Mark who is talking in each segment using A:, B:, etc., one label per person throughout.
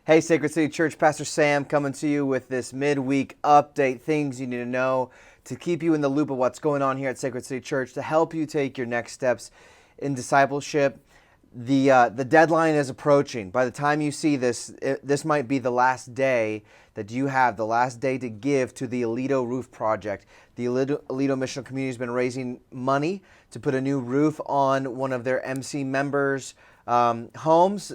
A: Hey, Sacred City Church, Pastor Sam coming to you with this midweek update, things you need to know to keep you in the loop of what's going on here at Sacred City Church, to help you take your next steps in discipleship. The deadline is approaching. By the time you see this, this might be the last day that you have, the last day to give to the Elito Roof Project. The Elito Missional Community has been raising money to put a new roof on one of their MC members' homes.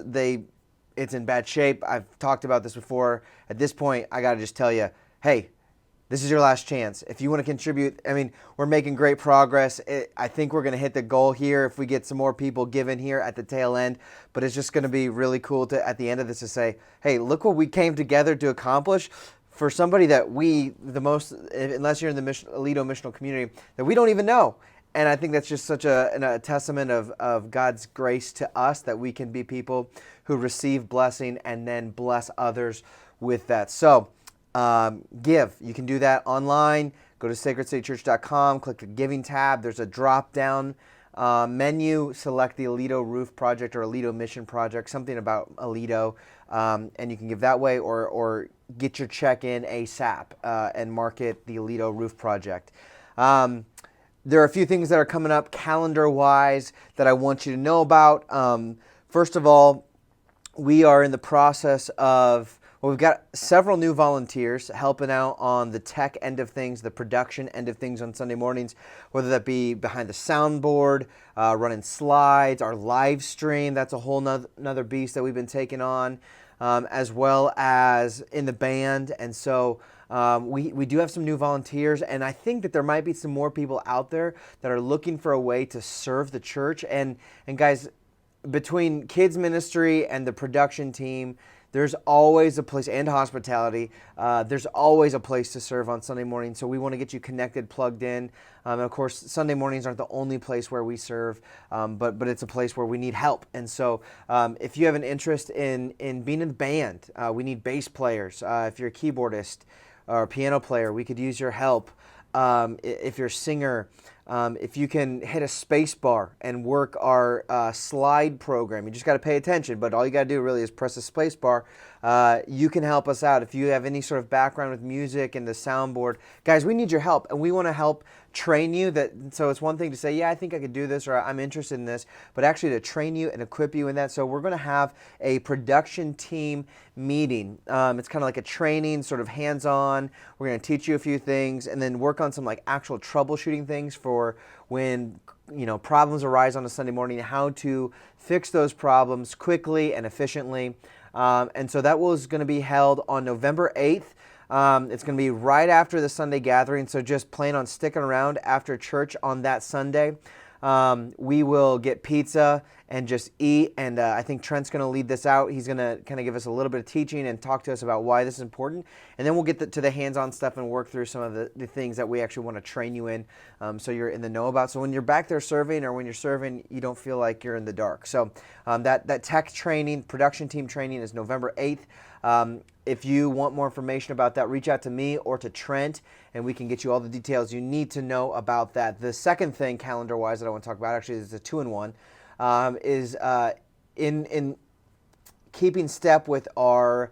A: It's in bad shape. I've talked about this before. At this point, I got to just tell you, hey, this is your last chance. If you want to contribute, we're making great progress. I think we're going to hit the goal here if we get some more people given here at the tail end. But it's just going to be really cool to, at the end of this, to say, hey, look what we came together to accomplish for somebody that unless you're in the Elito missional community, that we don't even know. And I think that's just such a testament of God's grace to us, that we can be people who receive blessing and then bless others with that. So give. You can do that online. Go to sacredcitychurch.com, click the Giving tab. There's a drop-down menu. Select the Elito Roof Project or Elito Mission Project, something about Elito, and you can give that way, or get your check in ASAP and mark it the Elito Roof Project. There are a few things that are coming up calendar-wise that I want you to know about. First of all, we are in the process of, we've got several new volunteers helping out on the tech end of things, the production end of things on Sunday mornings, whether that be behind the soundboard, running slides, our live stream. That's a whole nother beast that we've been taking on, as well as in the band. And so we do have some new volunteers, and I think that there might be some more people out there that are looking for a way to serve the church. And guys, between kids ministry and the production team, there's always a place, and hospitality, there's always a place to serve on Sunday morning. So we want to get you connected, plugged in. And of course, Sunday mornings aren't the only place where we serve, but it's a place where we need help. And so if you have an interest in being in the band, we need bass players. If you're a keyboardist or a piano player, we could use your help. If you're a singer, if you can hit a space bar and work our slide program, you just got to pay attention, but all you got to do really is press the space bar. You can help us out. If you have any sort of background with music and the soundboard, guys, we need your help, and we want to help train you. So it's one thing to say, yeah, I think I could do this, or I'm interested in this, but actually to train you and equip you in that. So we're going to have a production team meeting. It's kind of like a training, sort of hands-on. We're going to teach you a few things and then work on some like actual troubleshooting things for when problems arise on a Sunday morning, how to fix those problems quickly and efficiently. And so that was going to be held on November 8th. It's going to be right after the Sunday gathering, so just plan on sticking around after church on that Sunday. We will get pizza and just eat, and I think Trent's going to lead this out. He's going to kind of give us a little bit of teaching and talk to us about why this is important, and then we'll get to the hands-on stuff and work through some of the things that we actually want to train you in, so you're in the know about. So when you're back there serving, or when you're serving, you don't feel like you're in the dark. So that tech training, production team training is November 8th. If you want more information about that, reach out to me or to Trent, and we can get you all the details you need to know about that. The second thing, calendar-wise, that I want to talk about, actually is a two-in-one, is in keeping step with our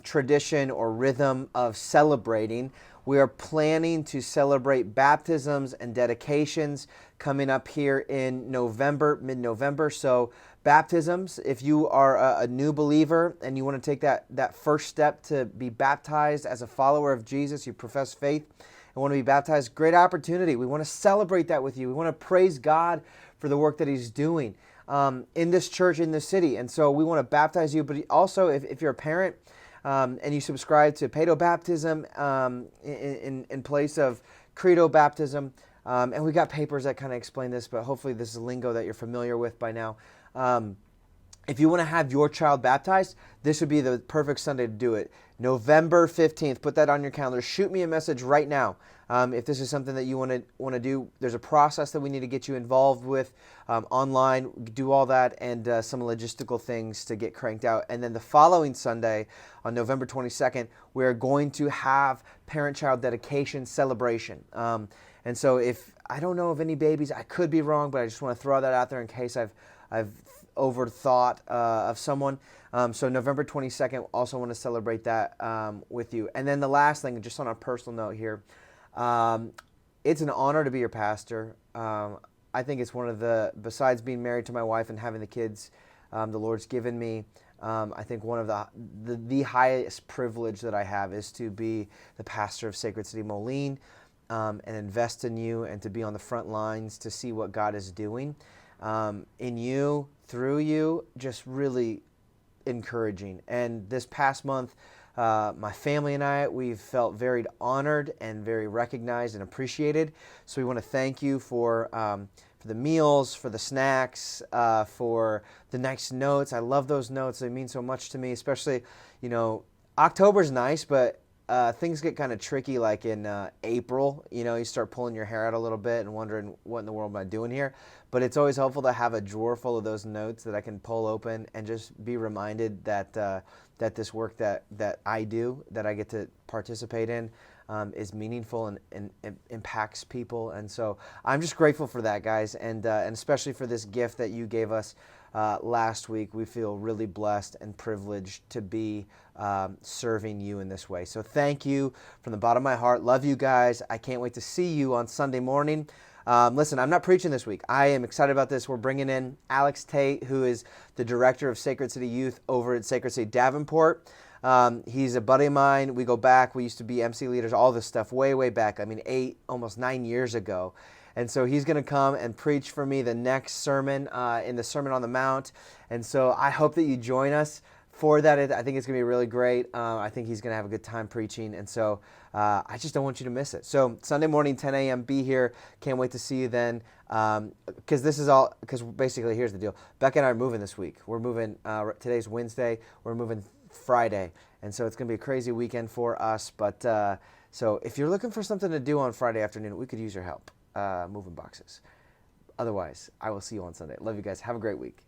A: tradition or rhythm of celebrating. We are planning to celebrate baptisms and dedications coming up here in November, mid-November. So baptisms, if you are a new believer and you want to take that first step to be baptized as a follower of Jesus, you profess faith and want to be baptized, great opportunity. We want to celebrate that with you. We want to praise God for the work that He's doing in this church, in this city. And so we want to baptize you, but also if you're a parent and you subscribe to pedo baptism in place of credo baptism, and we got papers that kind of explain this, but hopefully this is lingo that you're familiar with by now. If you want to have your child baptized, this would be the perfect Sunday to do it. November 15th, put that on your calendar. Shoot me a message right now. If this is something that you want to do, there's a process that we need to get you involved with online, do all that, and some logistical things to get cranked out. And then the following Sunday, on November 22nd, we're going to have parent-child dedication celebration. And so if I don't know of any babies, I could be wrong, but I just want to throw that out there in case I've overthought of someone. So November 22nd, also want to celebrate that with you. And then the last thing, just on a personal note here, it's an honor to be your pastor. I think it's one of the, besides being married to my wife and having the kids the Lord's given me, I think one of the highest privilege that I have is to be the pastor of Sacred City Moline and invest in you and to be on the front lines to see what God is doing in you, through you, just really encouraging. And this past month, my family and I, we've felt very honored and very recognized and appreciated. So we want to thank you for the meals, for the snacks, for the nice notes. I love those notes. They mean so much to me, especially, October's nice, but things get kind of tricky like in April. You start pulling your hair out a little bit and wondering what in the world am I doing here. But it's always helpful to have a drawer full of those notes that I can pull open and just be reminded that that this work that I do, that I get to participate in, is meaningful and impacts people. And so I'm just grateful for that, guys, and especially for this gift that you gave us last week. We feel really blessed and privileged to be serving you in this way. So thank you from the bottom of my heart. Love you guys. I can't wait to see you on Sunday morning. Listen, I'm not preaching this week. I am excited about this. We're bringing in Alex Tate, who is the director of Sacred City Youth over at Sacred City Davenport. He's a buddy of mine. We go back. We used to be MC leaders, all this stuff way, way back. almost 9 years ago. And so he's going to come and preach for me the next sermon in the Sermon on the Mount. And so I hope that you join us for that. I think it's going to be really great. I think he's going to have a good time preaching. And so I just don't want you to miss it. So Sunday morning, 10 a.m., be here. Can't wait to see you then. Because basically, here's the deal. Becca and I are moving this week. We're moving, today's Wednesday. We're moving Friday. And so it's going to be a crazy weekend for us. But so if you're looking for something to do on Friday afternoon, we could use your help moving boxes. Otherwise, I will see you on Sunday. Love you guys. Have a great week.